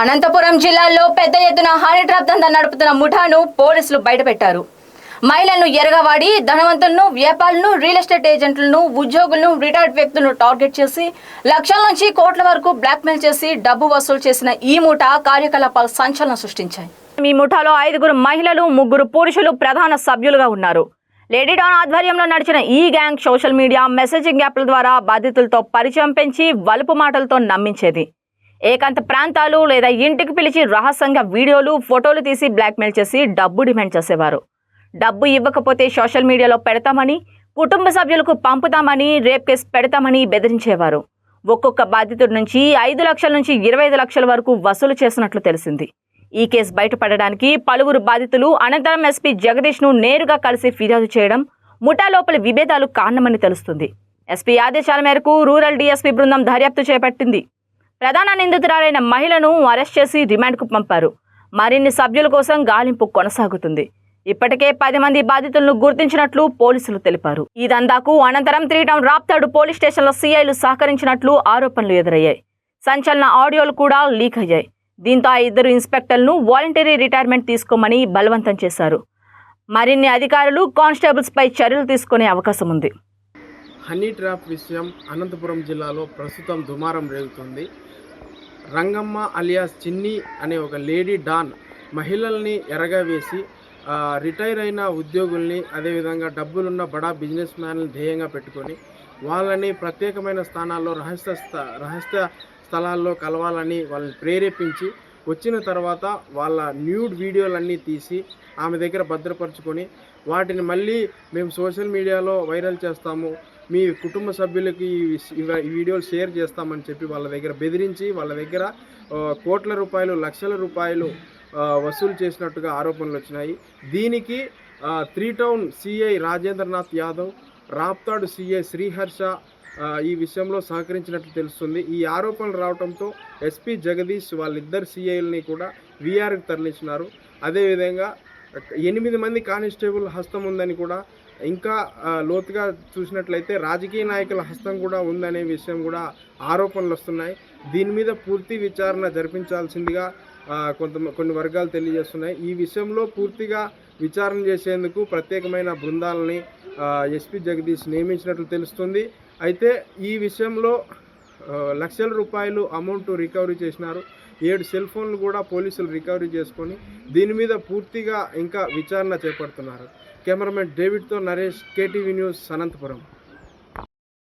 అనంతపురం జిల్లాలో పెద్ద ఎత్తున హనీ ట్రాప్ దందా నడుపుతున్న ముఠాను పోలీసులు బయటపెట్టారు. మహిళలను ఎరగవాడి ధనవంతులను, వ్యాపారులను, రియల్ ఎస్టేట్ ఏజెంట్లను, ఉద్యోగులను, రిటైర్డ్ వ్యక్తులను టార్గెట్ చేసి లక్షల నుంచి కోట్ల వరకు బ్లాక్మెయిల్ చేసి డబ్బు వసూలు చేసిన ఈ ముఠా కార్యకలాపాలు సంచలనం సృష్టించాయి. ఈ ముఠాలో 5 మహిళలు, 3 పురుషులు ప్రధాన సభ్యులుగా ఉన్నారు. లేడీ డాన్ ఆధ్వర్యంలో నడిచిన ఈ గ్యాంగ్ సోషల్ మీడియా, మెసేజింగ్ యాప్ల ద్వారా బాధితులతో పరిచయం పెంచి వలుపు మాటలతో నమ్మించేది. ఏకాంత ప్రాంతాలు లేదా ఇంటికి పిలిచి రహస్యంగా వీడియోలు, ఫోటోలు తీసి బ్లాక్మెయిల్ చేసి డబ్బు డిమాండ్ చేసేవారు. డబ్బు ఇవ్వకపోతే సోషల్ మీడియాలో పెడతామని, కుటుంబ సభ్యులకు పంపుతామని, రేప్ కేసు పెడతామని బెదిరించేవారు. ఒక్కొక్క బాధితుడి నుంచి 5 లక్షల నుంచి 25 లక్షల వరకు వసూలు చేసినట్లు తెలిసింది. ఈ కేసు బయటపడడానికి పలువురు బాధితులు అనంతరం ఎస్పీ జగదీష్ను నేరుగా కలిసి ఫిర్యాదు చేయడం ముఠా లోపలి విభేదాలు కారణమని తెలుస్తుంది. ఎస్పీ ఆదేశాల మేరకు రూరల్ డీఎస్పీ బృందం దర్యాప్తు చేపట్టింది. ప్రధాన నిందితురాలైన మహిళను అరెస్ట్ చేసి రిమాండ్కు పంపారు. మరిన్ని సభ్యుల కోసం గాలింపు కొనసాగుతుంది. ఇప్పటికే 10 మంది బాధితులను గుర్తించినట్లు పోలీసులు తెలిపారు. ఈ దందాకు అనంతరం 3 టౌన్ రాప్తాడు పోలీస్ స్టేషన్ల సీఐలు సహకరించినట్లు ఆరోపణలు ఎదురయ్యాయి. సంచలన ఆడియోలు కూడా లీక్ అయ్యాయి. దీంతో ఆ 2 ఇన్స్పెక్టర్లను వాలంటరీ రిటైర్మెంట్ తీసుకోమని బలవంతం చేశారు. మరిన్ని అధికారులు, కానిస్టేబుల్స్ పై చర్యలు తీసుకునే అవకాశం ఉంది. హనీ ట్రాప్ విషయం అనంతపురం జిల్లాలో ప్రస్తుతం దుమారం రేగుతుంది. రంగమ్మ అలియాస్ చిన్ని అనే ఒక లేడీ డాన్ మహిళల్ని ఎరగవేసి రిటైర్ అయిన ఉద్యోగుల్ని, అదేవిధంగా డబ్బులున్న బడా బిజినెస్ మ్యాన్లు ధ్యేయంగా పెట్టుకొని వాళ్ళని ప్రత్యేకమైన స్థానాల్లో రహస్య స్థలాల్లో కలవాలని వాళ్ళని ప్రేరేపించి వచ్చిన తర్వాత వాళ్ళ న్యూడ్ వీడియోలన్నీ తీసి ఆమె దగ్గర భద్రపరుచుకొని వాటిని మళ్ళీ మేము సోషల్ మీడియాలో వైరల్ చేస్తాము, మీ కుటుంబ సభ్యులకి ఈ వీడియోలు షేర్ చేస్తామని చెప్పి వాళ్ళ దగ్గర బెదిరించి వాళ్ళ దగ్గర కోట్ల రూపాయలు, లక్షల రూపాయలు వసూలు చేసినట్టుగా ఆరోపణలు వచ్చినాయి. దీనికి 3 town CI Rajendranath Yadav, Raptadu CI Sriharsha ఈ విషయంలో సహకరించినట్లు తెలుస్తుంది. ఈ ఆరోపణలు రావడంతో ఎస్పీ జగదీష్ వాళ్ళిద్దరు సిఐల్ని కూడా వీఆర్కి తరలించినారు. అదేవిధంగా 8 మంది కానిస్టేబుల్ హస్తం ఉందని కూడా, ఇంకా లోతుగా చూసినట్లయితే రాజకీయ నాయకుల హస్తం కూడా ఉందనే విషయం కూడా ఆరోపణలు వస్తున్నాయి. దీని మీద పూర్తి విచారణ జరిపించాల్సిందిగా కొన్ని వర్గాలు తెలియజేస్తున్నాయి. ఈ విషయంలో పూర్తిగా విచారణ చేసేందుకు ప్రత్యేకమైన బృందాలని ఎస్పీ జగదీష్ నియమించినట్లు తెలుస్తుంది. అయితే ఈ విషయంలో లక్షల రూపాయలు అమౌంట్ రికవరీ చేసినారు. 7 సెల్ ఫోన్లు కూడా పోలీసులు రికవరీ చేసుకొని దీని మీద పూర్తిగా ఇంకా విచారణ చేపడుతున్నారు. కెమెరామెన్ డేవిడ్తో నరేష్, కేటీవీ న్యూస్, అనంతపురం.